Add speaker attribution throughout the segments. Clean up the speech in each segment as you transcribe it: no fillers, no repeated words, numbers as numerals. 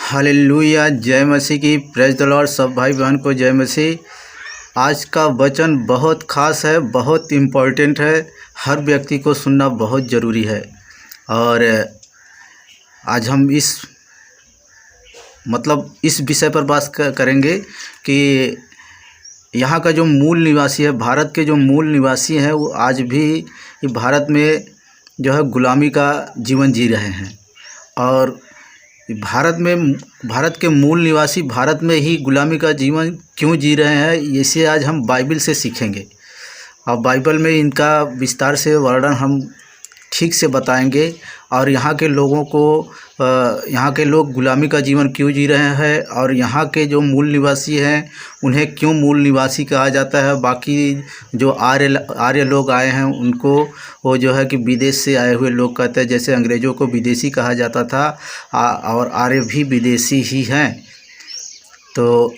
Speaker 1: Hallelujah. जय मसीह की। Praise the Lord. सब भाई बहन को जय मसीह। आज का वचन बहुत ख़ास है, बहुत इम्पोर्टेंट है, हर व्यक्ति को सुनना बहुत ज़रूरी है। और आज हम इस विषय पर बात करेंगे कि यहाँ का जो मूल निवासी है, भारत के जो मूल निवासी हैं, वो आज भी भारत में जो है गुलामी का जीवन जी रहे हैं। और भारत के मूल निवासी भारत में ही गुलामी का जीवन क्यों जी रहे हैं, इसे आज हम बाइबल से सीखेंगे। और बाइबल में इनका विस्तार से वर्णन हम ठीक से बताएंगे। और यहाँ के लोगों को यहाँ के लोग गुलामी का जीवन क्यों जी रहे हैं, और यहाँ के जो मूल निवासी हैं उन्हें क्यों मूल निवासी कहा जाता है। बाकी जो आर्य लोग आए हैं उनको वो जो है कि विदेश से आए हुए लोग कहते हैं, जैसे अंग्रेज़ों को विदेशी कहा जाता था, और आर्य भी विदेशी ही हैं। तो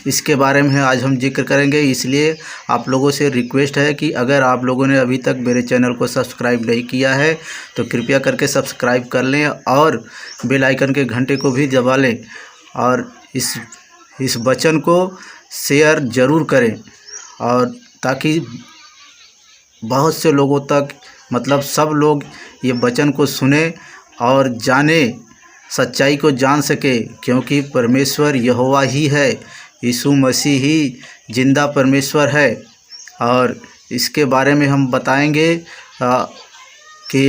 Speaker 1: इसके बारे में आज हम जिक्र करेंगे। इसलिए आप लोगों से रिक्वेस्ट है कि अगर आप लोगों ने अभी तक मेरे चैनल को सब्सक्राइब नहीं किया है तो कृपया करके सब्सक्राइब कर लें और बेल आइकन के घंटे को भी दबा लें, और इस वचन को शेयर ज़रूर करें, और ताकि बहुत से लोगों तक सब लोग ये वचन को सुने और जाने, सच्चाई को जान सके। क्योंकि परमेश्वर यहोवा ही है, यीशु मसीह ही जिंदा परमेश्वर है। और इसके बारे में हम बताएंगे कि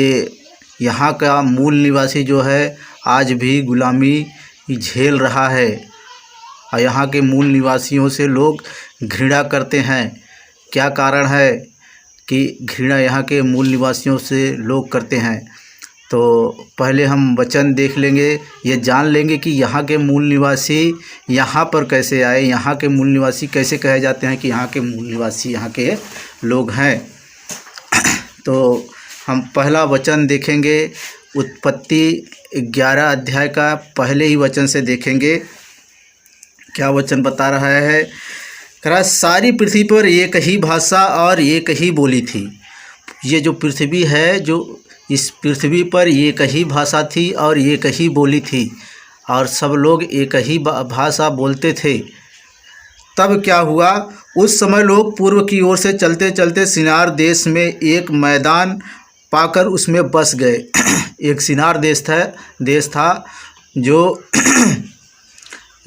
Speaker 1: यहाँ का मूल निवासी जो है आज भी गुलामी झेल रहा है, और यहाँ के मूल निवासियों से लोग घृणा करते हैं। क्या कारण है कि घृणा यहाँ के मूल निवासियों से लोग करते हैं? तो पहले हम वचन देख लेंगे, ये जान लेंगे कि यहाँ के मूल निवासी यहाँ पर कैसे आए, यहाँ के मूल निवासी कैसे कहे जाते हैं कि यहाँ के मूल निवासी यहाँ के लोग हैं। तो हम पहला वचन देखेंगे, उत्पत्ति 11 अध्याय का पहले ही वचन से देखेंगे। क्या वचन बता रहा है? कह रहा, सारी पृथ्वी पर एक ही भाषा और एक ही बोली थी। ये जो पृथ्वी है, जो इस पृथ्वी पर एक ही भाषा थी और एक ही बोली थी, और सब लोग एक ही भाषा बोलते थे। तब क्या हुआ? उस समय लोग पूर्व की ओर से चलते चलते सिनार देश में एक मैदान पाकर उसमें बस गए। एक सिनार देश था जो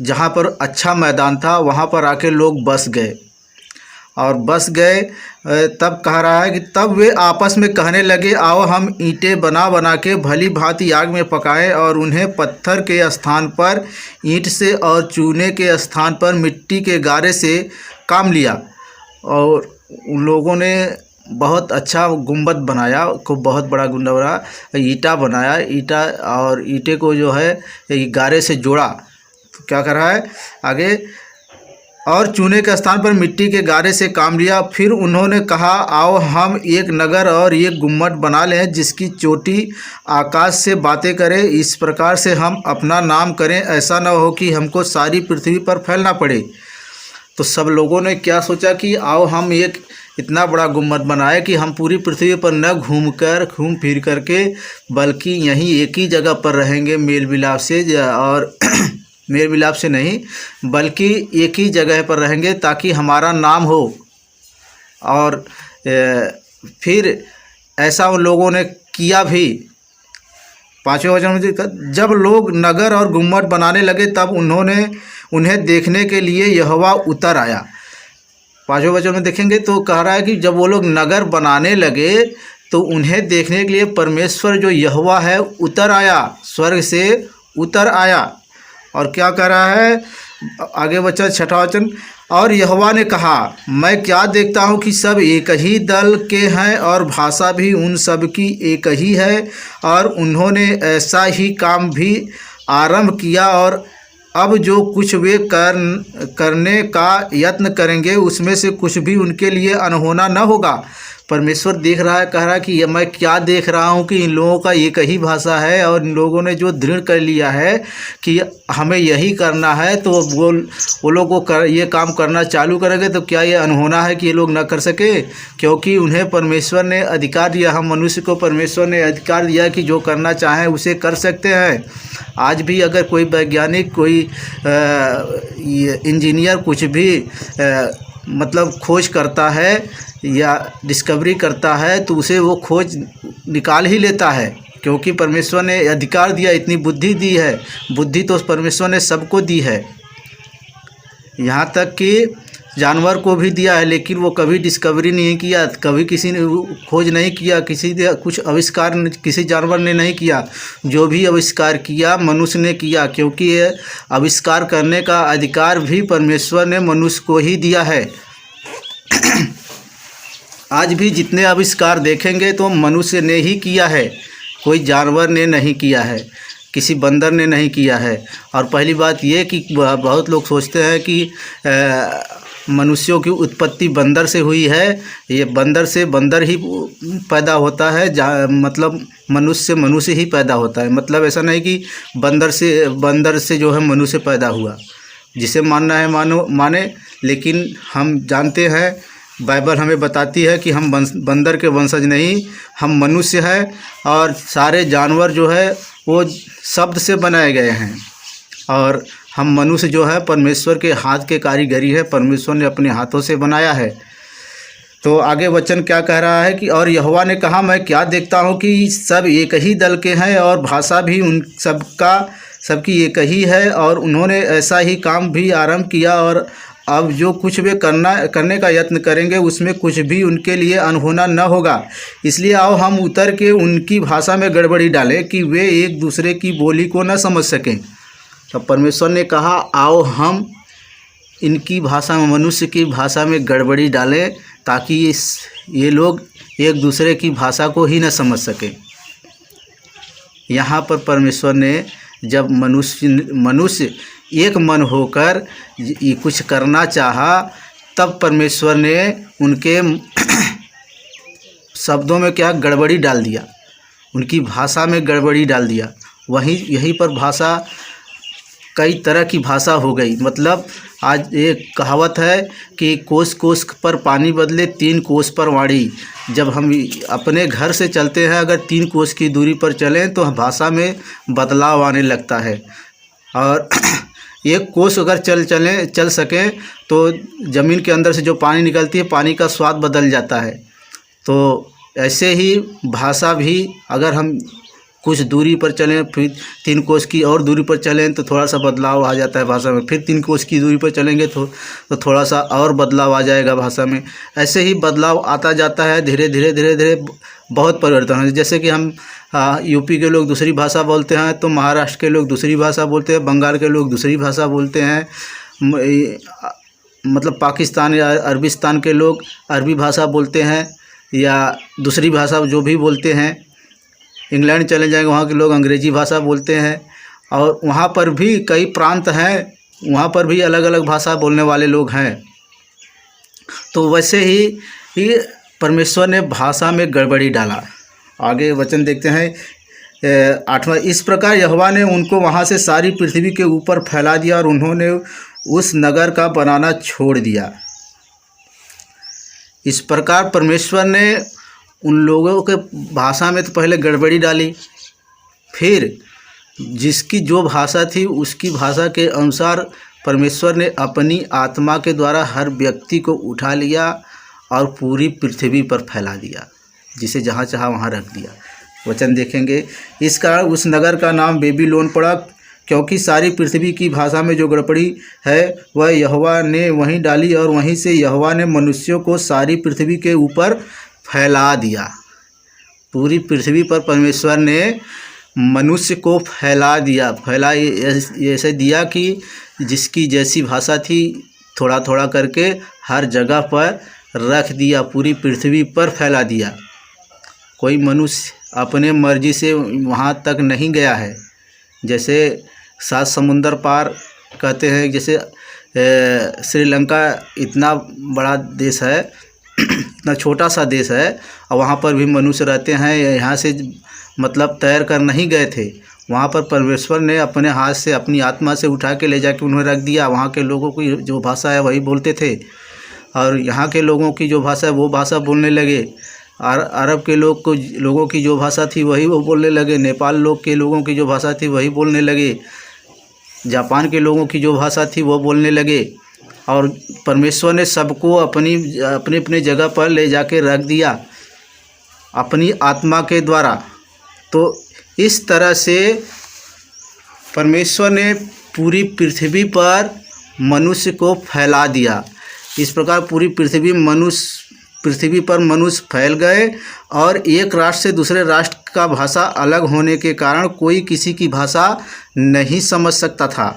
Speaker 1: जहाँ पर अच्छा मैदान था, वहाँ पर आके लोग बस गए। और बस गए, तब कह रहा है कि तब वे आपस में कहने लगे, आओ हम ईंटें बना बना के भली भांति आग में पकाएं, और उन्हें पत्थर के स्थान पर ईंट से और चूने के स्थान पर मिट्टी के गारे से काम लिया। और उन लोगों ने बहुत अच्छा गुंबद बनाया, खूब बहुत बड़ा गुंबद, ईंटा बनाया, ईंटा और ईंटे को जो है गारे से जोड़ा। तो क्या कर रहा है आगे? और चूने के स्थान पर मिट्टी के गारे से काम लिया। फिर उन्होंने कहा, आओ हम एक नगर और एक गुम्मट बना लें जिसकी चोटी आकाश से बातें करे। इस प्रकार से हम अपना नाम करें, ऐसा न हो कि हमको सारी पृथ्वी पर फैलना पड़े। तो सब लोगों ने क्या सोचा कि आओ हम एक इतना बड़ा गुम्मट बनाए कि हम पूरी पृथ्वी पर न घूम फिर करके, बल्कि यहीं एक ही जगह पर रहेंगे, मेल मिलाप से, और मेल मिलाप से नहीं बल्कि एक ही जगह पर रहेंगे ताकि हमारा नाम हो। और फिर ऐसा उन लोगों ने किया भी। पाँचवें वचन में, जब लोग नगर और गुम्मट बनाने लगे तब उन्हें देखने के लिए यहोवा उतर आया। पाँचवें वचन में देखेंगे तो कह रहा है कि जब वो लोग नगर बनाने लगे तो उन्हें देखने के लिए परमेश्वर जो यहोवा है उतर आया, स्वर्ग से उतर आया। और क्या कह रहा है आगे वचन, छठा वचन, और यहोवा ने कहा, मैं क्या देखता हूँ कि सब एक ही दल के हैं और भाषा भी उन सब की एक ही है, और उन्होंने ऐसा ही काम भी आरंभ किया, और अब जो कुछ वे करने का यत्न करेंगे उसमें से कुछ भी उनके लिए अनहोना न होगा। परमेश्वर देख रहा है, कह रहा है कि ये मैं क्या देख रहा हूँ कि इन लोगों का एक ही भाषा है और इन लोगों ने जो दृढ़ कर लिया है कि हमें यही करना है, तो वो लोग ये काम करना चालू करेंगे। तो क्या ये अनहोना है कि ये लोग ना कर सके? क्योंकि उन्हें परमेश्वर ने अधिकार दिया, हम मनुष्य को परमेश्वर ने अधिकार दिया कि जो करना चाहें उसे कर सकते हैं। आज भी अगर कोई वैज्ञानिक, कोई इंजीनियर कुछ भी मतलब खोज करता है या डिस्कवरी करता है तो उसे वो खोज निकाल ही लेता है, क्योंकि परमेश्वर ने अधिकार दिया, इतनी बुद्धि दी है। बुद्धि तो परमेश्वर ने सबको दी है, यहाँ तक कि जानवर को भी दिया है, लेकिन वो कभी डिस्कवरी नहीं किया, कभी किसी ने खोज नहीं किया, किसी ने कुछ आविष्कार किसी जानवर ने नहीं किया। जो भी आविष्कार किया मनुष्य ने किया, क्योंकि ये आविष्कार करने का अधिकार भी परमेश्वर ने मनुष्य को ही दिया है। आज भी जितने आविष्कार देखेंगे तो मनुष्य ने ही किया है, कोई जानवर ने नहीं किया है, किसी बंदर ने नहीं किया है। और पहली बात ये कि बहुत लोग सोचते हैं कि मनुष्यों की उत्पत्ति बंदर से हुई है। ये बंदर से बंदर ही पैदा होता है, मतलब मनुष्य से मनुष्य ही पैदा होता है। मतलब ऐसा नहीं कि बंदर से जो है मनुष्य पैदा हुआ। जिसे मानना है माने, लेकिन हम जानते हैं, बाइबल हमें बताती है कि हम बंदर के वंशज नहीं, हम मनुष्य हैं। और सारे जानवर जो है वो शब्द से बनाए गए हैं, और हम मनुष्य जो है परमेश्वर के हाथ के कारीगरी है, परमेश्वर ने अपने हाथों से बनाया है। तो आगे वचन क्या कह रहा है कि और यहोवा ने कहा, मैं क्या देखता हूँ कि सब एक ही दल के हैं और भाषा भी उन सबकी एक ही है, और उन्होंने ऐसा ही काम भी आरंभ किया, और अब जो कुछ वे करने का यत्न करेंगे उसमें कुछ भी उनके लिए अनहोना न होगा। इसलिए आओ हम उतर के उनकी भाषा में गड़बड़ी डालें कि वे एक दूसरे की बोली को न समझ सकें। तो परमेश्वर ने कहा, आओ हम इनकी भाषा में, मनुष्य की भाषा में गड़बड़ी डालें, ताकि ये लोग एक दूसरे की भाषा को ही न समझ सकें। यहाँ पर परमेश्वर ने जब मनुष्य एक मन होकर ये कुछ करना चाहा, तब परमेश्वर ने उनके शब्दों में क्या गड़बड़ी डाल दिया, उनकी भाषा में गड़बड़ी डाल दिया। यहीं पर भाषा, कई तरह की भाषा हो गई। मतलब आज एक कहावत है कि कोस कोस पर पानी बदले 3 कोस पर वाणी। जब हम अपने घर से चलते हैं, अगर 3 कोस की दूरी पर चलें तो भाषा में बदलाव आने लगता है, और 1 कोस अगर चल सकें तो ज़मीन के अंदर से जो पानी निकलती है, पानी का स्वाद बदल जाता है। तो ऐसे ही भाषा भी, अगर हम कुछ दूरी पर चलें, फिर 3 कोस की और दूरी पर चलें तो थोड़ा सा बदलाव आ जाता है भाषा में, फिर 3 कोस की दूरी पर चलेंगे तो थोड़ा सा और बदलाव आ जाएगा भाषा में। ऐसे ही बदलाव आता जाता है, धीरे धीरे बहुत परिवर्तन है। जैसे कि हम यूपी के लोग दूसरी भाषा बोलते हैं, तो महाराष्ट्र के लोग दूसरी भाषा बोलते हैं, बंगाल के लोग दूसरी भाषा बोलते हैं, मतलब पाकिस्तान या अरबिस्तान के लोग अरबी भाषा बोलते हैं, या दूसरी भाषा जो भी बोलते हैं। इंग्लैंड चले जाएंगे, वहाँ के लोग अंग्रेज़ी भाषा बोलते हैं, और वहाँ पर भी कई प्रांत हैं, वहाँ पर भी अलग अलग भाषा बोलने वाले लोग हैं। तो वैसे ही परमेश्वर ने भाषा में गड़बड़ी डाला। आगे वचन देखते हैं 8वां, इस प्रकार यहोवा ने उनको वहाँ से सारी पृथ्वी के ऊपर फैला दिया, और उन्होंने उस नगर का बनाना छोड़ दिया। इस प्रकार परमेश्वर ने उन लोगों के भाषा में तो पहले गड़बड़ी डाली, फिर जिसकी जो भाषा थी उसकी भाषा के अनुसार परमेश्वर ने अपनी आत्मा के द्वारा हर व्यक्ति को उठा लिया और पूरी पृथ्वी पर फैला दिया, जिसे जहाँ चाहा वहाँ रख दिया। वचन देखेंगे, इस कारण उस नगर का नाम बेबीलोन पड़ा, क्योंकि सारी पृथ्वी की भाषा में जो गड़बड़ी है वह यहोवा ने वहीं डाली, और वहीं से यहोवा ने मनुष्यों को सारी पृथ्वी के ऊपर फैला दिया। पूरी पृथ्वी पर परमेश्वर ने मनुष्य को फैला ऐसे दिया कि जिसकी जैसी भाषा थी थोड़ा थोड़ा करके हर जगह पर रख दिया, पूरी पृथ्वी पर फैला दिया। कोई मनुष्य अपने मर्जी से वहाँ तक नहीं गया है। जैसे 7 समुंदर पार कहते हैं, जैसे श्रीलंका इतना बड़ा देश है इतना छोटा सा देश है और वहाँ पर भी मनुष्य रहते हैं। यहाँ से मतलब तैर कर नहीं गए थे, वहाँ पर परमेश्वर ने अपने हाथ से अपनी आत्मा से उठा के ले जाके उन्हें रख दिया। वहाँ के लोगों की जो भाषा है वही बोलते थे और यहाँ के लोगों की जो भाषा है वो भाषा बोलने लगे। और अरब के लोगों की जो भाषा थी वही वो बोलने लगे। नेपाल लोग के लोगों की जो भाषा थी वही बोलने लगे। जापान के लोगों की जो भाषा थी वो बोलने लगे। और परमेश्वर ने सबको अपनी अपने अपने जगह पर ले जाके रख दिया अपनी आत्मा के द्वारा। तो इस तरह से परमेश्वर ने पूरी पृथ्वी पर मनुष्य को फैला दिया। इस प्रकार पूरी पृथ्वी पर मनुष्य फैल गए और एक राष्ट्र से दूसरे राष्ट्र का भाषा अलग होने के कारण कोई किसी की भाषा नहीं समझ सकता था।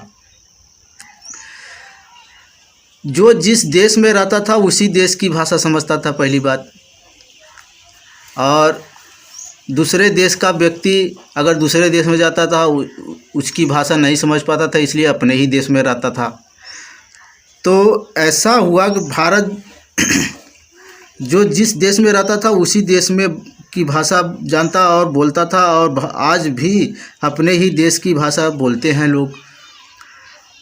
Speaker 1: जो जिस देश में रहता था उसी देश की भाषा समझता था पहली बात। और दूसरे देश का व्यक्ति अगर दूसरे देश में जाता था उसकी भाषा नहीं समझ पाता था, इसलिए अपने ही देश में रहता था। तो ऐसा हुआ कि भारत जो जिस देश में रहता था उसी देश में की भाषा जानता और बोलता था और आज भी अपने ही देश की भाषा बोलते हैं लोग।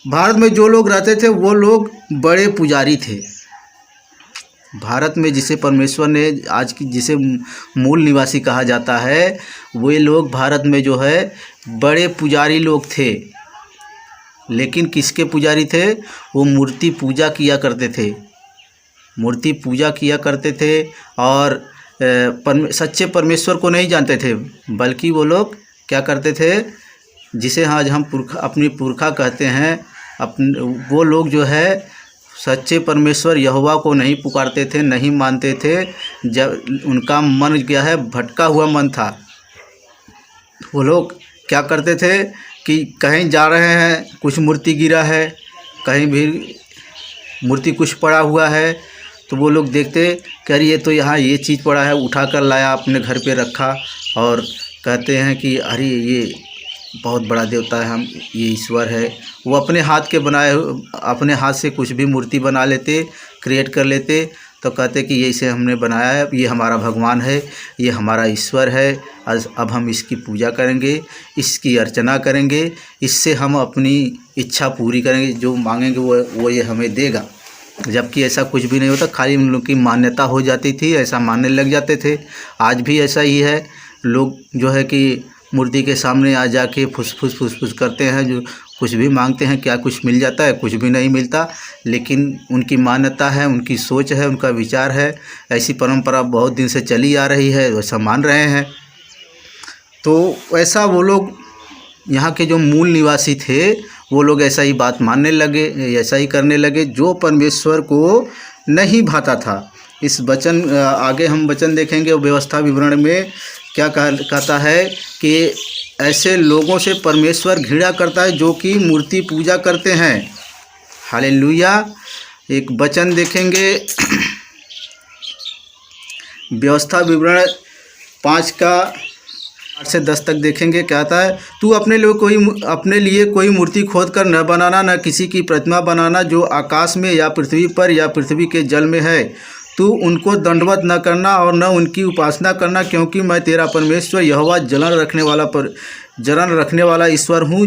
Speaker 1: भारत में जो लोग रहते थे वो लोग बड़े पुजारी थे। भारत में जिसे परमेश्वर ने आज की जिसे मूल निवासी कहा जाता है वे लोग भारत में जो है बड़े पुजारी लोग थे। लेकिन किसके पुजारी थे? वो मूर्ति पूजा किया करते थे, मूर्ति पूजा किया करते थे और सच्चे परमेश्वर को नहीं जानते थे। बल्कि वो लोग क्या करते थे, जिसे आज हम अपनी पुरखा कहते हैं, वो लोग जो है सच्चे परमेश्वर यहोवा को नहीं पुकारते थे, नहीं मानते थे। जब उनका मन क्या है भटका हुआ मन था। वो लोग क्या करते थे कि कहीं जा रहे हैं कुछ मूर्ति गिरा है, कहीं भी मूर्ति कुछ पड़ा हुआ है तो वो लोग देखते कि अरे ये तो यहाँ ये चीज़ पड़ा है, उठा कर लाया अपने घर पे रखा और कहते हैं कि अरे ये बहुत बड़ा देवता है, हम ये ईश्वर है। वो अपने हाथ के बनाए अपने हाथ से कुछ भी मूर्ति बना लेते, क्रिएट कर लेते, तो कहते कि ये इसे हमने बनाया है, ये हमारा भगवान है, ये हमारा ईश्वर है, अब हम इसकी पूजा करेंगे, इसकी अर्चना करेंगे, इससे हम अपनी इच्छा पूरी करेंगे, जो मांगेंगे वो ये हमें देगा। जबकि ऐसा कुछ भी नहीं होता, खाली उन लोग की मान्यता हो जाती थी, ऐसा मानने लग जाते थे। आज भी ऐसा ही है, लोग जो है कि मूर्ति के सामने आ जाके फुस करते हैं, जो कुछ भी मांगते हैं, क्या कुछ मिल जाता है? कुछ भी नहीं मिलता। लेकिन उनकी मान्यता है, उनकी सोच है, उनका विचार है, ऐसी परंपरा बहुत दिन से चली आ रही है, वैसा मान रहे हैं। तो ऐसा वो लोग यहाँ के जो मूल निवासी थे वो लोग ऐसा ही बात मानने लगे, ऐसा ही करने लगे जो परमेश्वर को नहीं भाता था। इस वचन आगे हम वचन देखेंगे, व्यवस्था विवरण में क्या कहता है कि ऐसे लोगों से परमेश्वर घृणा करता है जो कि मूर्ति पूजा करते हैं। हालेलुया। एक वचन देखेंगे, व्यवस्था विवरण 5 का 8 से 10 तक देखेंगे। क्या आता है, तू अपने लिए कोई मूर्ति खोद कर न बनाना, न किसी की प्रतिमा बनाना जो आकाश में या पृथ्वी पर या पृथ्वी के जल में है। तू उनको दंडवत न करना और न उनकी उपासना करना, क्योंकि मैं तेरा परमेश्वर यहोवा जलन रखने वाला ईश्वर हूँ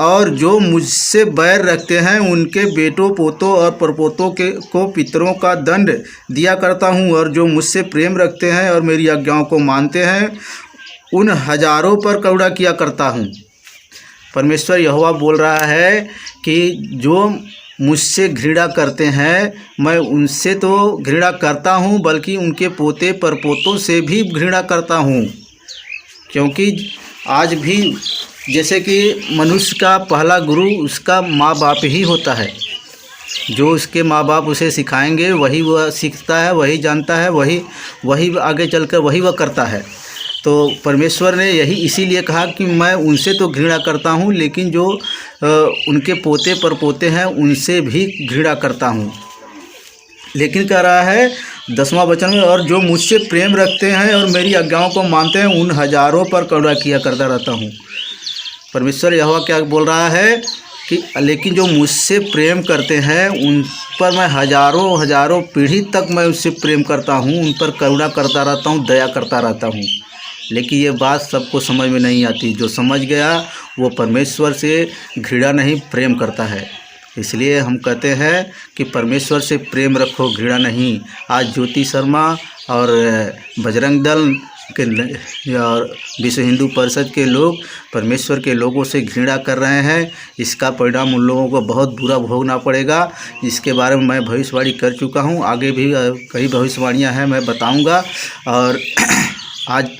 Speaker 1: और जो मुझसे बैर रखते हैं उनके बेटों पोतों और परपोतों को पितरों का दंड दिया करता हूँ, और जो मुझसे प्रेम रखते हैं और मेरी आज्ञाओं को मानते हैं उन हजारों पर करुणा किया करता हूँ। परमेश्वर यहोवा बोल रहा है कि जो मुझसे घृणा करते हैं मैं उनसे तो घृणा करता हूँ, बल्कि उनके पोते परपोतों से भी घृणा करता हूँ। क्योंकि आज भी जैसे कि मनुष्य का पहला गुरु उसका माँ बाप ही होता है। जो उसके माँ बाप उसे सिखाएंगे वही वह सीखता है, वही जानता है, वही आगे चलकर वही वह करता है। तो परमेश्वर ने इसीलिए कहा कि मैं उनसे तो घृणा करता हूँ, लेकिन जो उनके पोते परपोते हैं उनसे भी घृणा करता हूँ। लेकिन कह रहा है 10वां वचन में, और जो मुझसे प्रेम रखते हैं और मेरी आज्ञाओं को मानते हैं उन हजारों पर करुणा किया करता रहता हूँ। परमेश्वर यहोवा क्या बोल रहा है कि लेकिन जो मुझसे प्रेम करते हैं उन पर मैं हजारों हजारों पीढ़ी तक मैं उससे प्रेम करता हूँ, उन पर करुणा करता रहता हूँ, दया करता रहता हूँ। लेकिन ये बात सबको समझ में नहीं आती। जो समझ गया वो परमेश्वर से घृणा नहीं प्रेम करता है। इसलिए हम कहते हैं कि परमेश्वर से प्रेम रखो, घृणा नहीं। आज ज्योति शर्मा और बजरंग दल के और विश्व हिंदू परिषद के लोग परमेश्वर के लोगों से घृणा कर रहे हैं। इसका परिणाम उन लोगों को बहुत बुरा भोगना पड़ेगा। इसके बारे में मैं भविष्यवाणी कर चुका हूँ, आगे भी कई भविष्यवाणियाँ हैं, मैं बताऊँगा। और आज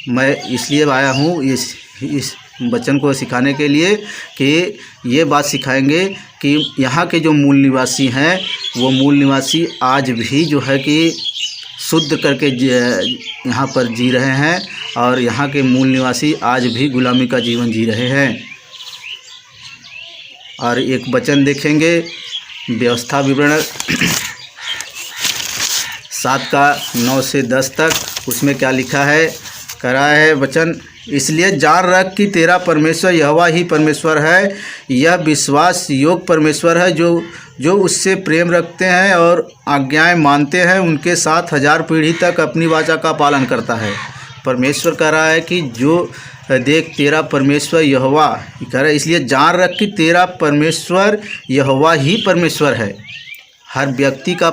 Speaker 1: मैं इसलिए आया हूँ इस बच्चन को सिखाने के लिए कि ये बात सिखाएंगे कि यहाँ के जो मूल निवासी हैं वो मूल निवासी आज भी जो है कि शुद्ध करके यहाँ पर जी रहे हैं, और यहाँ के मूल निवासी आज भी गुलामी का जीवन जी रहे हैं। और एक वचन देखेंगे, व्यवस्था विवरण 7 का 9 से 10 तक, उसमें क्या लिखा है, करा है वचन। इसलिए जान रख कि तेरा परमेश्वर यहोवा ही परमेश्वर है। यह विश्वास योग परमेश्वर है जो उससे प्रेम रखते हैं और आज्ञाएं मानते हैं, उनके साथ 1000 पीढ़ी तक अपनी वाचा का पालन करता है। परमेश्वर कह रहा है कि जो देख तेरा परमेश्वर यहोवा कह रहा है, इसलिए जान रख कि तेरा परमेश्वर यहोवा ही परमेश्वर है। हर व्यक्ति का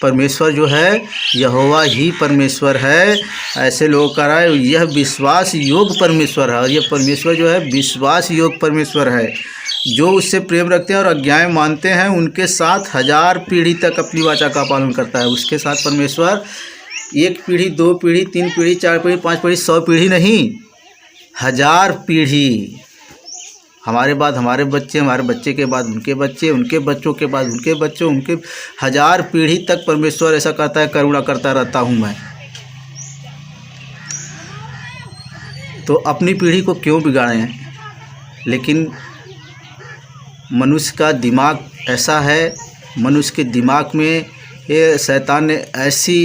Speaker 1: परमेश्वर जो है यहोवा ही परमेश्वर है। ऐसे लोग कह रहा है यह विश्वास योग परमेश्वर है, और यह परमेश्वर जो है विश्वास योग परमेश्वर है। जो उससे प्रेम रखते हैं और आज्ञाएं मानते हैं, उनके साथ 1000 पीढ़ी तक अपनी वाचा का पालन करता है। उसके साथ परमेश्वर 1 पीढ़ी, 2 पीढ़ी, 3 पीढ़ी, 4 पीढ़ी, 5 पीढ़ी, 100 पीढ़ी नहीं, 1000 पीढ़ी। हमारे बाद हमारे बच्चे, हमारे बच्चे के बाद उनके बच्चे, उनके बच्चों के बाद उनके बच्चों, उनके 1000 पीढ़ी तक परमेश्वर ऐसा कहता है, करुणा करता रहता हूँ मैं। तो अपनी पीढ़ी को क्यों बिगाड़ें? लेकिन मनुष्य का दिमाग ऐसा है, मनुष्य के दिमाग में ये शैतान ने ऐसी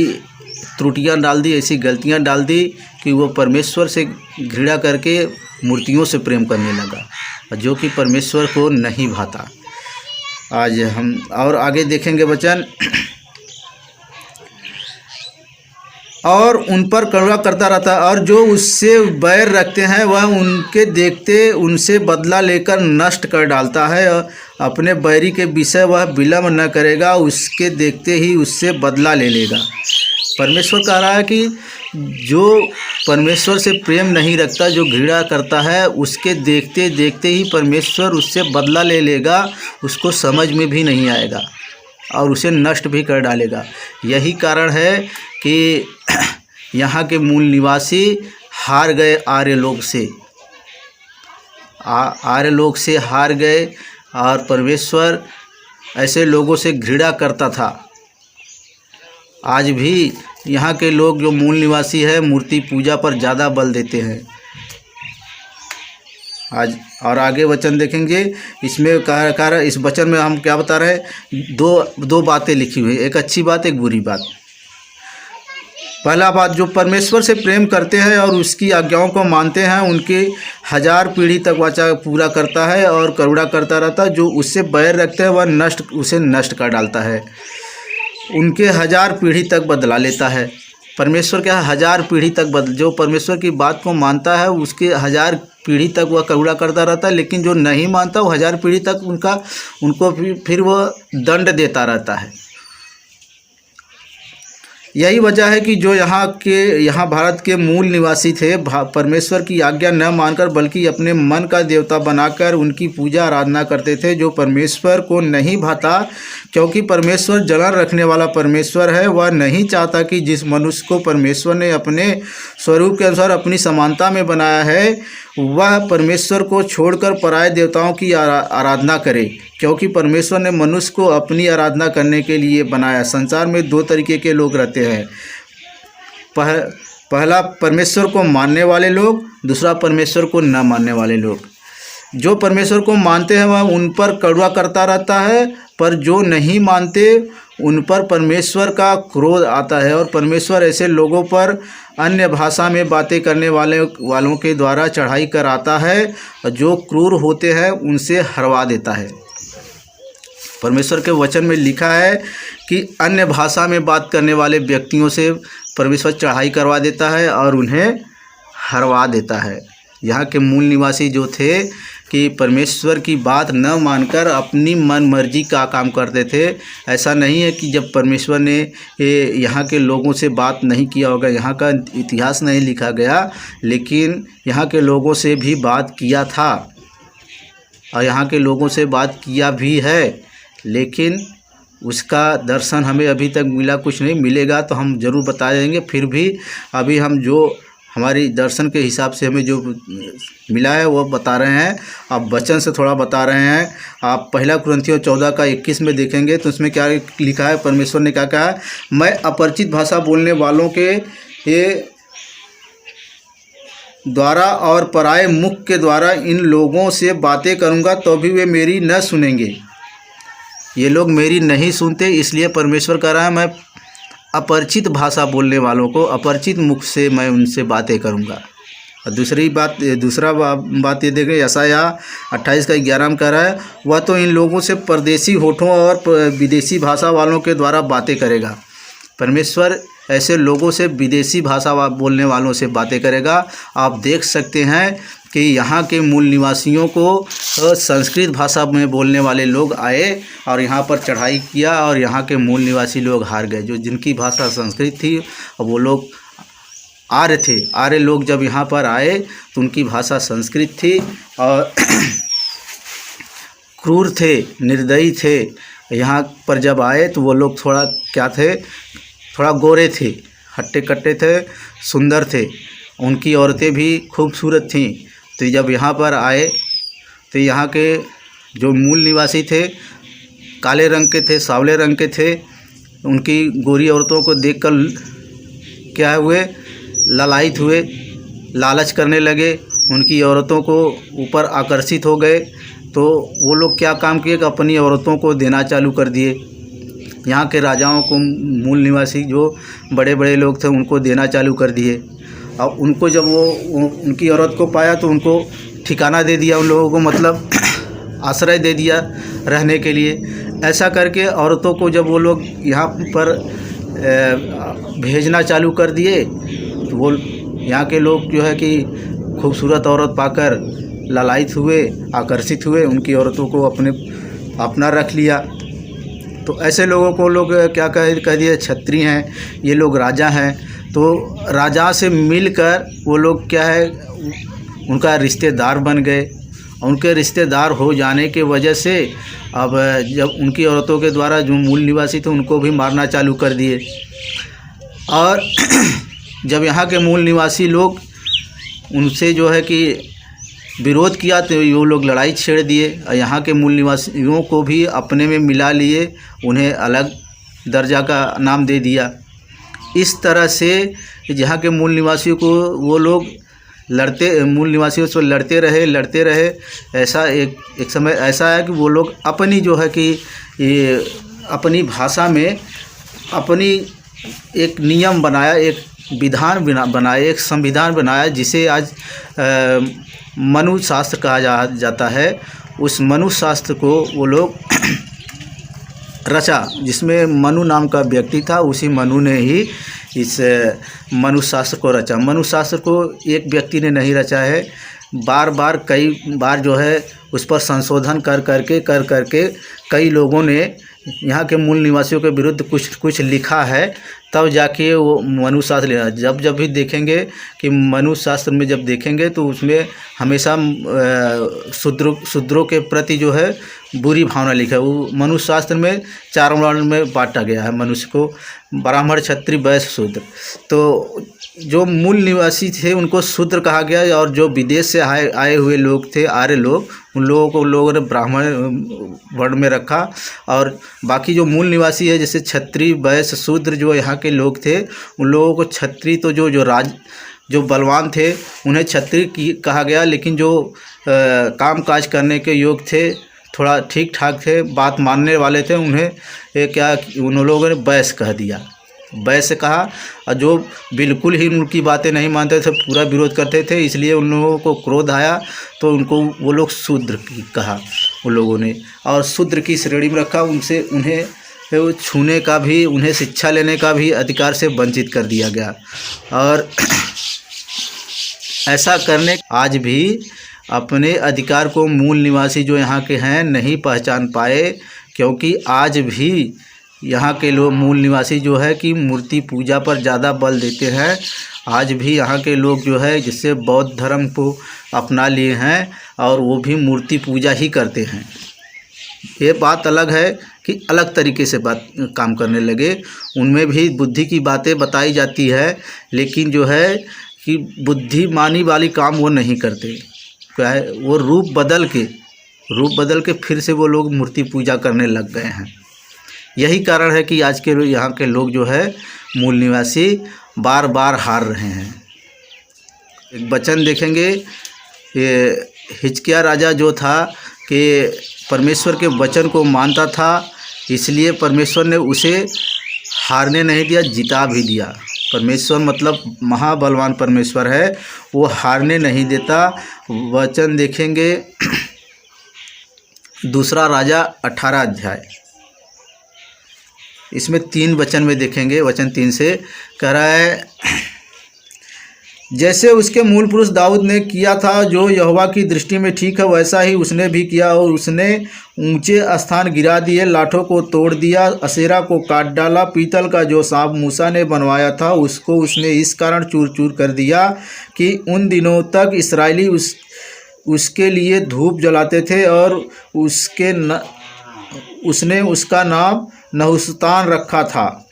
Speaker 1: त्रुटियां डाल दी, ऐसी गलतियां डाल दी कि वो परमेश्वर से घृणा करके मूर्तियों से प्रेम करने लगा, जो कि परमेश्वर को नहीं भाता। आज हम और आगे देखेंगे वचन। और उन पर करुणा करता रहता है, और जो उससे बैर रखते हैं वह उनके देखते उनसे बदला लेकर नष्ट कर डालता है। और अपने बैरी के विषय वह विलम्ब न करेगा, उसके देखते ही उससे बदला ले लेगा। परमेश्वर कह रहा है कि जो परमेश्वर से प्रेम नहीं रखता, जो घृणा करता है, उसके देखते देखते ही परमेश्वर उससे बदला ले लेगा। उसको समझ में भी नहीं आएगा और उसे नष्ट भी कर डालेगा। यही कारण है कि यहाँ के मूल निवासी हार गए आर्य लोग से, आर्य लोग से हार गए, और परमेश्वर ऐसे लोगों से घृणा करता था। आज भी यहाँ के लोग जो मूल निवासी है मूर्ति पूजा पर ज़्यादा बल देते हैं। आज और आगे वचन देखेंगे, इसमें इस वचन में हम क्या बता रहे हैं, दो बातें लिखी हुई, एक अच्छी बात, एक बुरी बात। पहला बात, जो परमेश्वर से प्रेम करते हैं और उसकी आज्ञाओं को मानते हैं, उनके 1000 पीढ़ी तक वाचा पूरा करता है और करुणा करता रहता है। जो उससे बैर रखते हैं वह उसे नष्ट कर डालता है, उनके 1000 पीढ़ी तक बदला लेता है। परमेश्वर क्या 1000 पीढ़ी तक जो परमेश्वर की बात को मानता है उसके 1000 पीढ़ी तक वह करुणा करता रहता है, लेकिन जो नहीं मानता वो 1000 पीढ़ी तक उनको फिर वह दंड देता रहता है। यही वजह है कि जो यहाँ भारत के मूल निवासी थे, परमेश्वर की आज्ञा न मानकर बल्कि अपने मन का देवता बनाकर उनकी पूजा आराधना करते थे, जो परमेश्वर को नहीं भाता। क्योंकि परमेश्वर जलन रखने वाला परमेश्वर है। वह नहीं चाहता कि जिस मनुष्य को परमेश्वर ने अपने स्वरूप के अनुसार अपनी समानता में बनाया है, वह परमेश्वर को छोड़कर पराये देवताओं की आराधना करे। क्योंकि परमेश्वर ने मनुष्य को अपनी आराधना करने के लिए बनाया। संसार में 2 तरीके के लोग रहते हैं, पहला परमेश्वर को मानने वाले लोग, दूसरा परमेश्वर को न मानने वाले लोग। जो परमेश्वर को मानते हैं वह उन पर करुणा करता रहता है, पर जो नहीं मानते उन पर परमेश्वर का क्रोध आता है और परमेश्वर ऐसे लोगों पर अन्य भाषा में बातें करने वालों के द्वारा चढ़ाई कराता है और जो क्रूर होते हैं उनसे हरवा देता है। परमेश्वर के वचन में लिखा है कि अन्य भाषा में बात करने वाले व्यक्तियों से परमेश्वर चढ़ाई करवा देता है और उन्हें हरवा देता है। यहाँ के मूल निवासी जो थे कि परमेश्वर की बात न मानकर अपनी मन मर्जी का काम करते थे। ऐसा नहीं है कि जब परमेश्वर ने यहाँ के लोगों से बात नहीं किया होगा, यहाँ का इतिहास नहीं लिखा गया, लेकिन यहाँ के लोगों से भी बात किया था और यहाँ के लोगों से बात किया भी है, लेकिन उसका दर्शन हमें अभी तक मिला कुछ नहीं। मिलेगा तो हम ज़रूर बता देंगे। फिर भी अभी हम जो हमारी दर्शन के हिसाब से हमें जो मिला है वो बता रहे हैं। आप वचन से थोड़ा बता रहे हैं। आप पहला कुरिन्थियों 14:21 में देखेंगे तो उसमें क्या लिखा है, परमेश्वर ने क्या कहा है, मैं अपरिचित भाषा बोलने वालों के ये द्वारा और पराये मुख के द्वारा इन लोगों से बातें करूँगा तो भी वे मेरी न सुनेंगे। ये लोग मेरी नहीं सुनते, इसलिए परमेश्वर कह रहा है मैं अपरिचित भाषा बोलने वालों को अपरिचित मुख से मैं उनसे बातें करूंगा। और दूसरा बात ये देखें, यशायाह 28:11 में कह रहा है, वह तो इन लोगों से परदेशी होठों और विदेशी भाषा वालों के द्वारा बातें करेगा। परमेश्वर ऐसे लोगों से विदेशी भाषा बोलने वालों से बातें करेगा। आप देख सकते हैं कि यहाँ के मूल निवासियों को संस्कृत भाषा में बोलने वाले लोग आए और यहाँ पर चढ़ाई किया और यहाँ के मूल निवासी लोग हार गए। जो जिनकी भाषा संस्कृत थी वो लोग आर्य थे। आर्य लोग जब यहाँ पर आए तो उनकी भाषा संस्कृत थी और क्रूर थे, निर्दयी थे। यहाँ पर जब आए तो वो लोग थोड़ा क्या थे, थोड़ा गोरे थे, हट्टे कट्टे थे, सुंदर थे। उनकी औरतें भी खूबसूरत थीं। तो जब यहाँ पर आए तो यहाँ के जो मूल निवासी थे काले रंग के थे, सांवले रंग के थे। उनकी गोरी औरतों को देखकर क्या हुए, ललायित हुए, लालच करने लगे, उनकी औरतों को ऊपर आकर्षित हो गए। तो वो लोग क्या काम किए कि अपनी औरतों को देना चालू कर दिए। यहाँ के राजाओं को मूल निवासी जो बड़े बड़े लोग थे उनको देना चालू कर दिए। और उनको जब वो उनकी औरत को पाया तो उनको ठिकाना दे दिया, उन लोगों को मतलब आश्रय दे दिया रहने के लिए। ऐसा करके औरतों को जब वो लोग यहाँ पर भेजना चालू कर दिए तो वो यहाँ के लोग जो है कि खूबसूरत औरत पाकर ललायित हुए, आकर्षित हुए, उनकी औरतों को अपना रख लिया। तो ऐसे लोगों को लोग क्या कह दिए, क्षत्रिय हैं, ये लोग राजा हैं। तो राजा से मिलकर वो लोग क्या है, उनका रिश्तेदार बन गए। उनके रिश्तेदार हो जाने के वजह से अब जब उनकी औरतों के द्वारा जो मूल निवासी थे उनको भी मारना चालू कर दिए। और जब यहाँ के मूल निवासी लोग उनसे जो है कि विरोध किया तो वो लोग लड़ाई छेड़ दिए और यहाँ के मूल निवासियों को भी अपने में मिला लिए, उन्हें अलग दर्जा का नाम दे दिया। इस तरह से यहाँ के मूल निवासियों को वो लोग मूल निवासियों से लड़ते रहे। ऐसा एक समय ऐसा है कि वो लोग अपनी जो है कि ये अपनी भाषा में अपनी एक नियम बनाया, एक विधान बनाया, एक संविधान बनाया जिसे आज मनु शास्त्र कहा जाता है। उस मनु शास्त्र को वो लोग रचा, जिसमें मनु नाम का व्यक्ति था। उसी मनु ने ही इस मनु शास्त्र को रचा। मनु शास्त्र को एक व्यक्ति ने नहीं रचा है, कई बार जो है उस पर संशोधन कर करके कई लोगों ने यहाँ के मूल निवासियों के विरुद्ध कुछ लिखा है, तब जाके वो मनु शास्त्र लेना। जब भी देखेंगे कि मनु शास्त्र में जब देखेंगे तो उसमें हमेशा शूद्रों के प्रति जो है बुरी भावना लिखा है। वो मनु शास्त्र में 4 वर्ण में बांटा गया है मनुष्य को, ब्राह्मण, क्षत्रिय, वैश्य, शूद्र। तो जो मूल निवासी थे उनको शूद्र कहा गया और जो विदेश से आए हुए लोग थे, आर्य लोग, उन लोगों ने ब्राह्मण वर्ण में रखा। और बाकी जो मूल निवासी है जैसे क्षत्रिय, वैश्य, शूद्र जो यहाँ के लोग थे, उन लोगों को क्षत्रिय तो जो बलवान थे उन्हें क्षत्रिय कहा गया, लेकिन जो काम काज करने के योग्य थे, थोड़ा ठीक ठाक थे, बात मानने वाले थे, उन्हें उन लोगों ने बैस कह दिया। बैस कहा, और जो बिल्कुल ही उनकी बातें नहीं मानते थे, पूरा विरोध करते थे, इसलिए उन लोगों को क्रोध आया, तो उनको वो लोग शूद्र कहा उन लोगों ने, और शूद्र की श्रेणी में रखा। उनसे उन्हें छूने का भी, उन्हें शिक्षा लेने का भी अधिकार से वंचित कर दिया गया। और ऐसा करने आज भी अपने अधिकार को मूल निवासी जो यहाँ के हैं नहीं पहचान पाए, क्योंकि आज भी यहाँ के लोग मूल निवासी जो है कि मूर्ति पूजा पर ज़्यादा बल देते हैं। आज भी यहाँ के लोग जो है जिससे बौद्ध धर्म को अपना लिए हैं और वो भी मूर्ति पूजा ही करते हैं। ये बात अलग है कि अलग तरीके से काम करने लगे, उनमें भी बुद्धि की बातें बताई जाती है, लेकिन जो है कि बुद्धिमानी वाली काम वो नहीं करते। क्या है, वो रूप बदल के फिर से वो लोग मूर्ति पूजा करने लग गए हैं। यही कारण है कि आज के यहाँ के लोग जो है मूल निवासी बार बार हार रहे हैं। एक वचन देखेंगे, ये हिजकिय्याह राजा जो था कि परमेश्वर के वचन को मानता था, इसलिए परमेश्वर ने उसे हारने नहीं दिया, जिता भी दिया। परमेश्वर मतलब महाबलवान परमेश्वर है, वो हारने नहीं देता। वचन देखेंगे दूसरा राजा 18 अध्याय, इसमें 3 वचन में देखेंगे। वचन 3 से कह रहा है, जैसे उसके मूल पुरुष दाऊद ने किया था, जो यहोवा की दृष्टि में ठीक है, वैसा ही उसने भी किया, और उसने ऊंचे स्थान गिरा दिए, लाठों को तोड़ दिया, असेरा को काट डाला। पीतल का जो सांप मूसा ने बनवाया था, उसको उसने इस कारण चूर चूर कर दिया कि उन दिनों तक इस्राएली उसके लिए धूप जलाते थे, और उसने उसका नाम नहुशतान रखा था।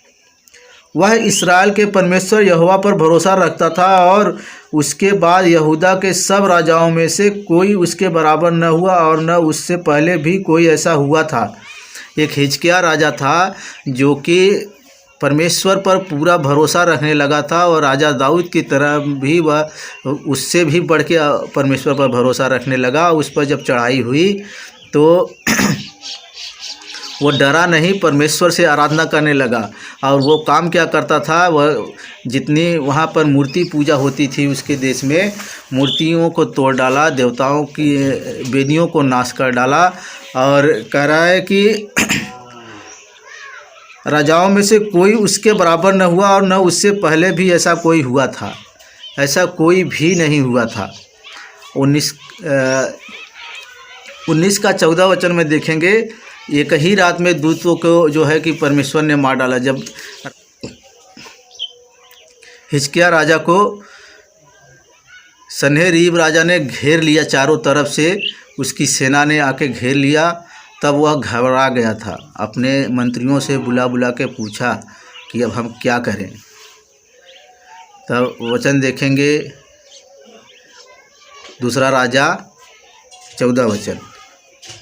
Speaker 1: वह इस्राएल के परमेश्वर यहोवा पर भरोसा रखता था, और उसके बाद यहूदा के सब राजाओं में से कोई उसके बराबर न हुआ, और न उससे पहले भी कोई ऐसा हुआ था। एक हिजकिय्याह राजा था जो कि परमेश्वर पर पूरा भरोसा रखने लगा था, और राजा दाऊद की तरह भी वह उससे भी बढ़ के परमेश्वर पर भरोसा रखने लगा। उस पर जब चढ़ाई हुई तो वो डरा नहीं, परमेश्वर से आराधना करने लगा। और वो काम क्या करता था, वह जितनी वहाँ पर मूर्ति पूजा होती थी उसके देश में, मूर्तियों को तोड़ डाला, देवताओं की वेदियों को नाश कर डाला। और कह रहा है कि राजाओं में से कोई उसके बराबर न हुआ, और न उससे पहले भी ऐसा कोई हुआ था, ऐसा कोई भी नहीं हुआ था। 19 का 14 वचन में देखेंगे, एक ही रात में दूतों को जो है कि परमेश्वर ने मार डाला। जब हिजकिय्याह राजा को सन्हेरीब राजा ने घेर लिया चारों तरफ से, उसकी सेना ने आके घेर लिया, तब वह घबरा गया था। अपने मंत्रियों से बुला बुला के पूछा कि अब हम क्या करें। तब वचन देखेंगे दूसरा राजा 14 वचन।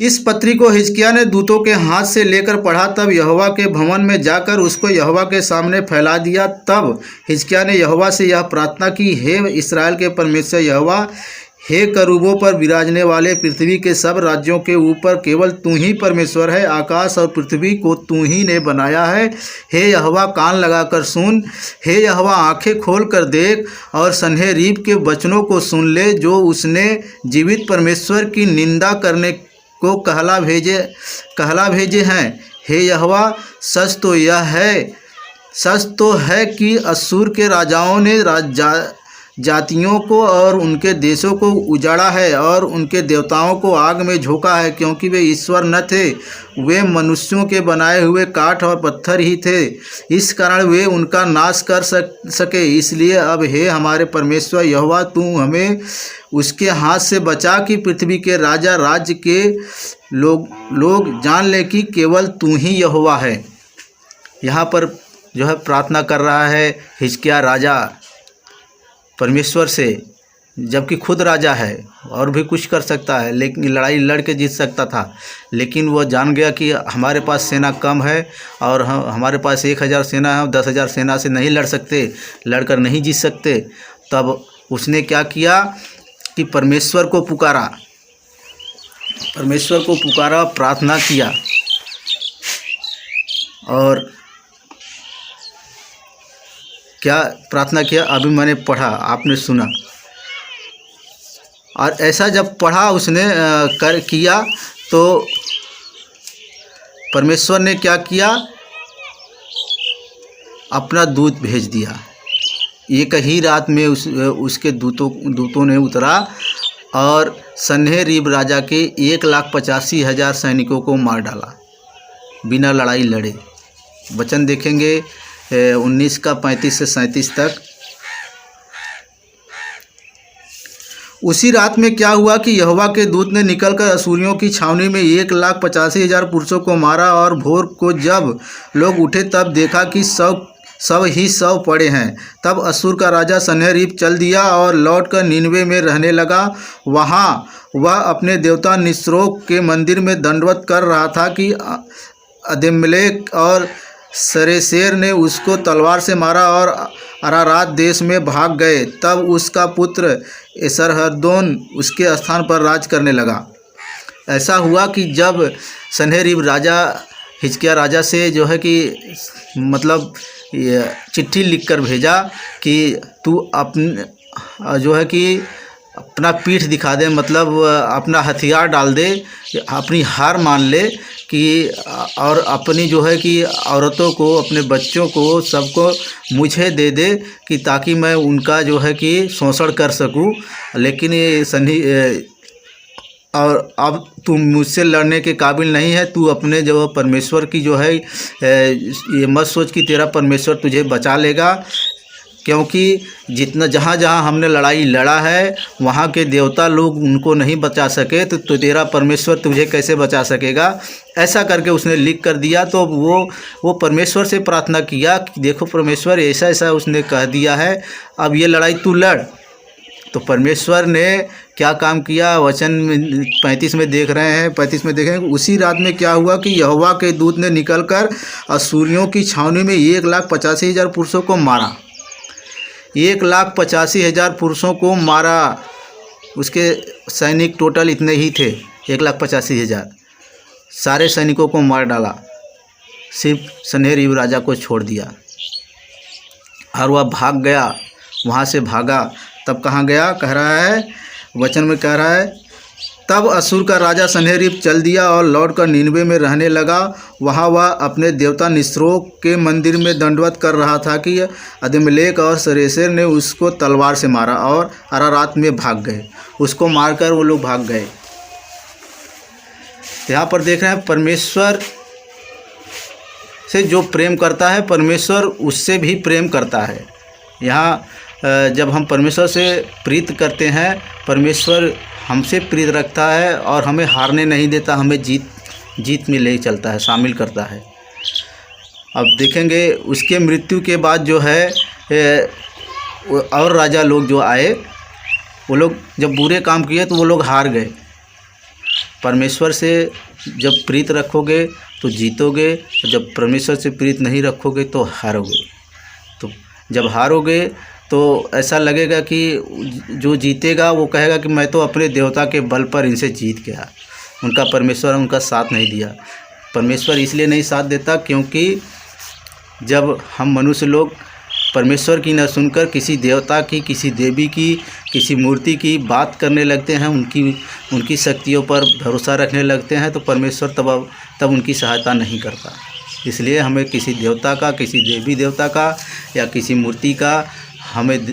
Speaker 1: इस पत्री को हिजकिय्याह ने दूतों के हाथ से लेकर पढ़ा, तब यहोवा के भवन में जाकर उसको यहोवा के सामने फैला दिया। तब हिजकिय्याह ने यहोवा से यह प्रार्थना की, हे इस्राएल के परमेश्वर यहोवा, हे करूबों पर विराजने वाले, पृथ्वी के सब राज्यों के ऊपर केवल तू ही परमेश्वर है। आकाश और पृथ्वी को तू ही ने बनाया है। हे यहोवा, कान लगाकर सुन, हे यहोवा, आंखें खोल कर देख और सन्हेरीब के वचनों को सुन ले, जो उसने जीवित परमेश्वर की निंदा करने को कहला भेजे हैं। हे यहोवा, सच तो है कि अश्शूर के राजाओं ने जातियों को और उनके देशों को उजाड़ा है, और उनके देवताओं को आग में झोंका है, क्योंकि वे ईश्वर न थे, वे मनुष्यों के बनाए हुए काठ और पत्थर ही थे। इस कारण वे उनका नाश कर सके। इसलिए अब हे हमारे परमेश्वर यहोवा, तू हमें उसके हाथ से बचा कि पृथ्वी के राजा राज्य के लोग जान ले कि केवल तू ही यहोवा है। यहाँ पर जो है प्रार्थना कर रहा है हिजकिय्याह राजा परमेश्वर से, जबकि खुद राजा है और भी कुछ कर सकता है, लेकिन लड़ाई लड़ के जीत सकता था, लेकिन वह जान गया कि हमारे पास सेना कम है और हमारे पास 1000 सेना है, 10,000 सेना से नहीं लड़ सकते, लड़कर नहीं जीत सकते। तब उसने क्या किया कि परमेश्वर को पुकारा, परमेश्वर को पुकारा, प्रार्थना किया और क्या प्रार्थना किया अभी मैंने पढ़ा, आपने सुना। और ऐसा जब पढ़ा उसने किया तो परमेश्वर ने क्या किया, अपना दूत भेज दिया। एक ही रात में उसके दूतों ने उतरा और सन्हेरीब राजा के 1,85,000 सैनिकों को मार डाला, बिना लड़ाई लड़े। वचन देखेंगे 19 का 35 से 37 तक। उसी रात में क्या हुआ कि यहोवा के दूत ने निकलकर असूरियों की छावनी में 1,85,000 पुरुषों को मारा। और भोर को जब लोग उठे तब देखा कि सब पड़े हैं। तब असूर का राजा सन्हेरीब चल दिया और लौटकर नीनवे में रहने लगा। वहाँ वह अपने देवता निस्रोक के मंदिर में दंडवत कर रहा था कि अदीमेलेक और सरेसेर ने उसको तलवार से मारा और अरारात देश में भाग गए। तब उसका पुत्र एसरहद्दोन उसके स्थान पर राज करने लगा। ऐसा हुआ कि जब सन्हेरीब राजा हिजकिय्याह राजा से जो है कि मतलब ये चिट्ठी लिखकर भेजा कि तू अपने जो है कि अपना पीठ दिखा दे, मतलब अपना हथियार डाल दे, अपनी हार मान ले कि और अपनी जो है कि औरतों को, अपने बच्चों को, सबको मुझे दे दे कि ताकि मैं उनका जो है कि शोषण कर सकूं। लेकिन ये और अब तू मुझसे लड़ने के काबिल नहीं है। तू अपने जो परमेश्वर की जो है ये मत सोच कि तेरा परमेश्वर तुझे बचा लेगा, क्योंकि जितना जहाँ जहाँ हमने लड़ाई लड़ा है वहाँ के देवता लोग उनको नहीं बचा सके, तो तेरा परमेश्वर तुझे कैसे बचा सकेगा। ऐसा करके उसने लिख कर दिया। तो वो परमेश्वर से प्रार्थना किया कि देखो परमेश्वर, ऐसा ऐसा उसने कह दिया है, अब ये लड़ाई तू लड़। तो परमेश्वर ने क्या काम किया, वचन 35 में देख रहे हैं, 35 में देखें। उसी रात में क्या हुआ कि यहोवा के दूत ने निकलकर असूरियों की छावनी में 1,85,000 पुरुषों को मारा। 1,85,000 पुरुषों को मारा। उसके सैनिक टोटल इतने ही थे, 1,85,000। सारे सैनिकों को मार डाला, सिर्फ सन्हेरीब राजा को छोड़ दिया। और वह भाग गया, वहाँ से भागा। तब कहाँ गया, कह रहा है वचन में, कह रहा है तब असूर का राजा सन्हेरीब चल दिया और लौटकर नीनवे में रहने लगा। वहाँ वह अपने देवता निस्रोक के मंदिर में दंडवत कर रहा था कि अदीमेलेक और सरेसेर ने उसको तलवार से मारा और अरारात में भाग गए। उसको मारकर वो लोग भाग गए। यहाँ पर देख रहे हैं परमेश्वर से जो प्रेम करता है, परमेश्वर उससे भी प्रेम करता है। यहाँ जब हम परमेश्वर से प्रीत करते हैं, परमेश्वर हमसे प्रीत रखता है और हमें हारने नहीं देता, हमें जीत में ले चलता है, शामिल करता है। अब देखेंगे उसके मृत्यु के बाद जो है और राजा लोग जो आए, वो लोग जब बुरे काम किए तो वो लोग हार गए। परमेश्वर से जब प्रीत रखोगे तो जीतोगे, जब परमेश्वर से प्रीत नहीं रखोगे तो हारोगे। तो जब हारोगे तो ऐसा लगेगा कि जो जीतेगा वो कहेगा कि मैं तो अपने देवता के बल पर इनसे जीत गया, उनका परमेश्वर उनका साथ नहीं दिया। परमेश्वर इसलिए नहीं साथ देता क्योंकि जब हम मनुष्य लोग परमेश्वर की न सुनकर किसी देवता की, किसी देवी की, किसी मूर्ति की बात करने लगते हैं, उनकी शक्तियों पर भरोसा रखने लगते हैं, तो परमेश्वर तब उनकी सहायता नहीं करता। इसलिए हमें किसी देवता का, किसी देवी देवता का या किसी मूर्ति का हमें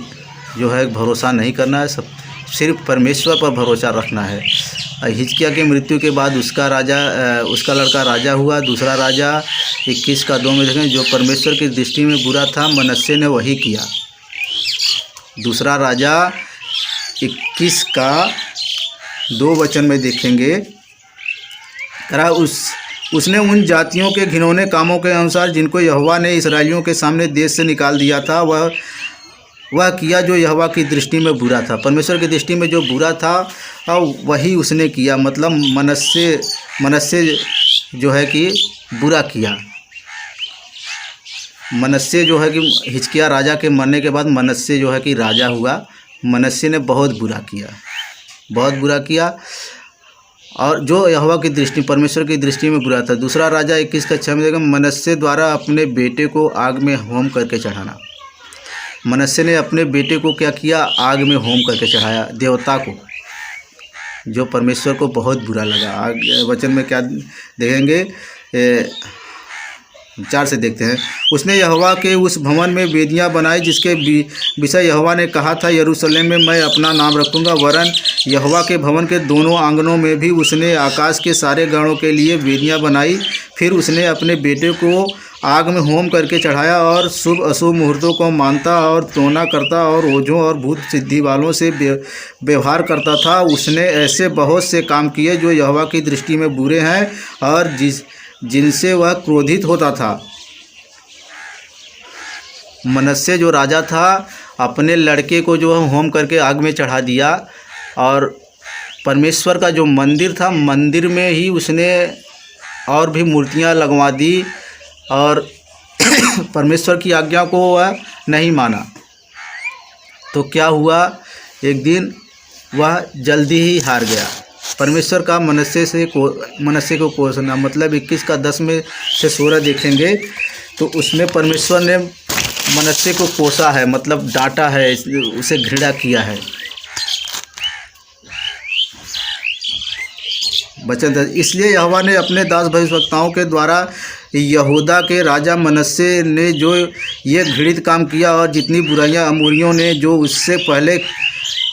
Speaker 1: जो है भरोसा नहीं करना है, सब सिर्फ परमेश्वर पर भरोसा रखना है। हिजकिय्याह के मृत्यु के बाद उसका लड़का राजा हुआ। दूसरा राजा 21 का 2 में देखें, जो परमेश्वर की दृष्टि में बुरा था मनश्शे ने वही किया। दूसरा राजा 21 का 2 वचन में देखेंगे, करा उसने उन जातियों के घिनौने कामों के अनुसार जिनको यहोवा ने इस्राएलियों के सामने देश से निकाल दिया था, वह किया जो यहोवा की दृष्टि में बुरा था। परमेश्वर की दृष्टि में जो बुरा था वही उसने किया। मतलब मनश्शे जो है कि बुरा किया। मनश्शे जो है कि हिजकिय्याह राजा के मरने के बाद मनश्शे जो है कि राजा हुआ। मनश्शे ने बहुत बुरा किया, बहुत बुरा किया। और जो यहोवा की दृष्टि परमेश्वर की दृष्टि में बुरा था। दूसरा राजा 21 का 6 में देखा, मनश्शे द्वारा अपने बेटे को आग में होम करके चढ़ाना। मनश्शे ने अपने बेटे को क्या किया, आग में होम करके चढ़ाया, देवता को, जो परमेश्वर को बहुत बुरा लगा। आगे वचन में क्या देखेंगे, 4 से देखते हैं। उसने यहोवा के उस भवन में वेदियां बनाई जिसके विषय यहोवा ने कहा था, यरूशलेम में मैं अपना नाम रखूंगा। वरन यहोवा के भवन के दोनों आंगनों में भी उसने आकाश के सारे गणों के लिए वेदियां बनाई। फिर उसने अपने बेटे को आग में होम करके चढ़ाया और शुभ अशुभ मुहूर्तों को मानता और टोना करता और ओझों और भूत सिद्धि वालों से व्यवहार करता था। उसने ऐसे बहुत से काम किए जो यहोवा की दृष्टि में बुरे हैं और जिनसे वह क्रोधित होता था। मनश्शे जो राजा था, अपने लड़के को जो होम करके आग में चढ़ा दिया, और परमेश्वर का जो मंदिर था, मंदिर में ही उसने और भी मूर्तियां लगवा दी और परमेश्वर की आज्ञा को वह नहीं माना। तो क्या हुआ, एक दिन वह जल्दी ही हार गया। परमेश्वर का मनश्शे को कोसना, मतलब 21 का 10 में से 16 देखेंगे तो उसमें परमेश्वर ने मनश्शे को कोसा है, मतलब डांटा है, उसे घृणा किया है। वचन, इसलिए यहोवा ने अपने दास भविष्यवक्ताओं के द्वारा यहूदा के राजा मनश्शे ने जो ये घृणित काम किया और जितनी बुराइयां अमोरियों ने जो उससे पहले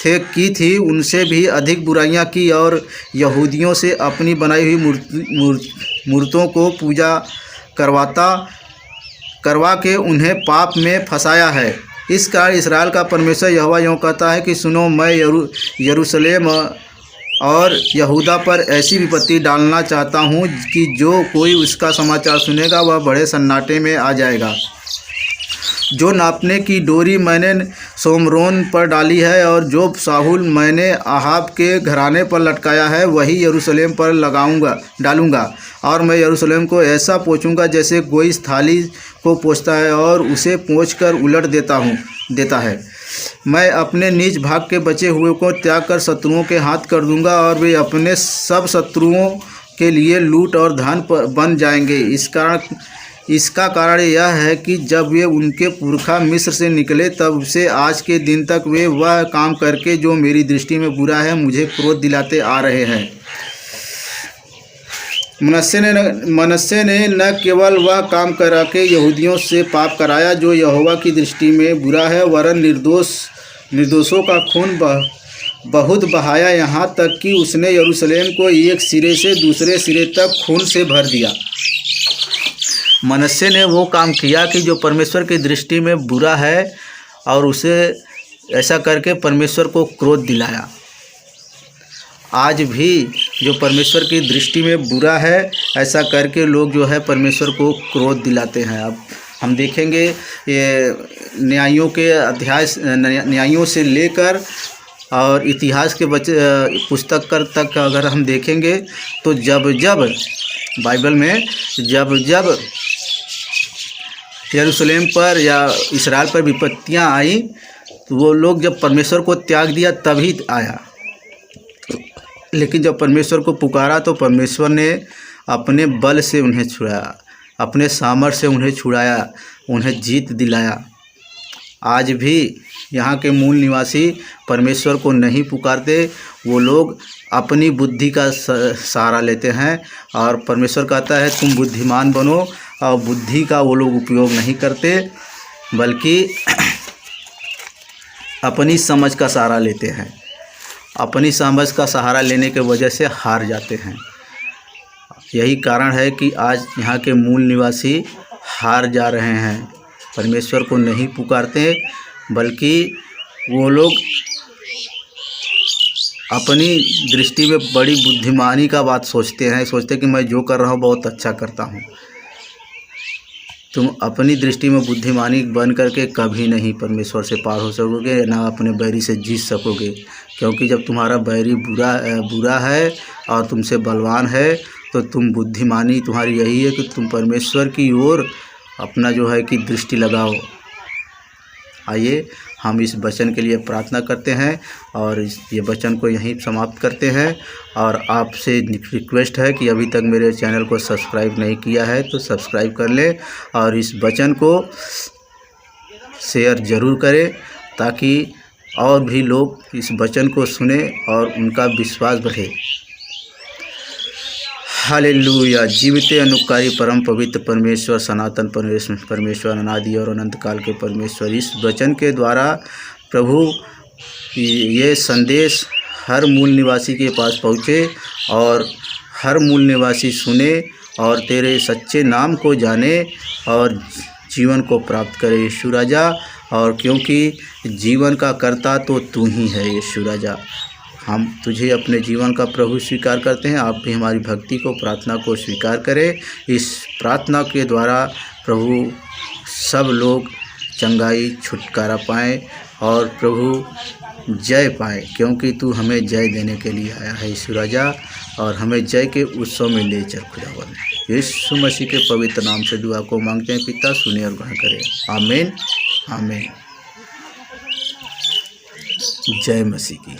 Speaker 1: की थी, उनसे भी अधिक बुराइयां की और यहूदियों से अपनी बनाई हुई मूर्तों को पूजा करवा के उन्हें पाप में फंसाया है। इस कारण इसराइल का परमेश्वर यहोवा यूँ कहता है कि सुनो, मैं यरूशलेम और यहूदा पर ऐसी विपत्ति डालना चाहता हूँ कि जो कोई उसका समाचार सुनेगा वह बड़े सन्नाटे में आ जाएगा। जो नापने की डोरी मैंने सोमरोन पर डाली है और जो साहुल मैंने आहाब के घराने पर लटकाया है, वही यरूशलेम पर डालूंगा। और मैं यरूशलेम को ऐसा पोंछूंगा जैसे कोई थाली को पोंछता है और उसे पोंछकर उलट देता है। मैं अपने निज भाग के बचे हुए को त्याग कर शत्रुओं के हाथ कर दूंगा और वे अपने सब शत्रुओं के लिए लूट और धन बन जाएंगे। इसका कारण यह है कि जब वे उनके पुरखा मिस्र से निकले तब से आज के दिन तक वे वह काम करके जो मेरी दृष्टि में बुरा है मुझे क्रोध दिलाते आ रहे हैं। मनश्शे ने न केवल वह काम करा के यहूदियों से पाप कराया जो यहोवा की दृष्टि में बुरा है, वरन निर्दोषों का खून बहुत बहाया, यहाँ तक कि उसने यरूशलेम को एक सिरे से दूसरे सिरे तक खून से भर दिया। मनश्शे ने वो काम किया कि जो परमेश्वर की दृष्टि में बुरा है और उसे ऐसा करके परमेश्वर को क्रोध दिलाया। आज भी जो परमेश्वर की दृष्टि में बुरा है, ऐसा करके लोग जो है परमेश्वर को क्रोध दिलाते हैं। अब हम देखेंगे ये न्यायों के अध्याय, न्यायों से लेकर और इतिहास के पुस्तक तक अगर हम देखेंगे तो जब बाइबल में जब यरूशलेम पर या इसराइल पर विपत्तियां आई तो वो लोग जब परमेश्वर को त्याग दिया तभी आया। लेकिन जब परमेश्वर को पुकारा तो परमेश्वर ने अपने बल से उन्हें छुड़ाया, अपने सामर्थ्य से उन्हें छुड़ाया, उन्हें जीत दिलाया। आज भी यहाँ के मूल निवासी परमेश्वर को नहीं पुकारते, वो लोग अपनी बुद्धि का सहारा लेते हैं और परमेश्वर कहता है तुम बुद्धिमान बनो, और बुद्धि का वो लोग उपयोग नहीं करते बल्कि अपनी समझ का सहारा लेते हैं। अपनी समझ का सहारा लेने के वजह से हार जाते हैं। यही कारण है कि आज यहाँ के मूल निवासी हार जा रहे हैं, परमेश्वर को नहीं पुकारते बल्कि वो लोग अपनी दृष्टि में बड़ी बुद्धिमानी का बात सोचते कि मैं जो कर रहा हूँ बहुत अच्छा करता हूँ। तुम अपनी दृष्टि में बुद्धिमानी बन करके कभी नहीं परमेश्वर से पार हो सकोगे, ना अपने बैरी से जीत सकोगे, क्योंकि जब तुम्हारा बैरी बुरा है और तुमसे बलवान है तो तुम बुद्धिमानी तुम्हारी यही है कि तुम परमेश्वर की ओर अपना जो है कि दृष्टि लगाओ। आइए हम इस वचन के लिए प्रार्थना करते हैं और ये वचन को यहीं समाप्त करते हैं। और आपसे रिक्वेस्ट है कि अभी तक मेरे चैनल को सब्सक्राइब नहीं किया है तो सब्सक्राइब कर ले और इस वचन को शेयर ज़रूर करें ताकि और भी लोग इस वचन को सुने और उनका विश्वास बढ़े। हालेलुया। जीवित अनुकारी परम पवित्र परमेश्वर, सनातन परमेश्वर, अनादि और अनंत काल के परमेश्वर, इस वचन के द्वारा प्रभु ये संदेश हर मूल निवासी के पास पहुँचे और हर मूल निवासी सुने और तेरे सच्चे नाम को जाने और जीवन को प्राप्त करे यीशु राजा। और क्योंकि जीवन का कर्ता तो तू ही है यीशु राजा, हम तुझे अपने जीवन का प्रभु स्वीकार करते हैं। आप भी हमारी भक्ति को, प्रार्थना को स्वीकार करें। इस प्रार्थना के द्वारा प्रभु सब लोग चंगाई, छुटकारा पाएँ और प्रभु जय पाएँ, क्योंकि तू हमें जय देने के लिए आया है यीशु राजा। और हमें जय के उत्सव में ले चल खुदावन। यीशु मसीह के पवित्र नाम से दुआ को मांगते हैं पिता, सुने और ग्रहण करें। आमीन आमीन। जय मसीह की।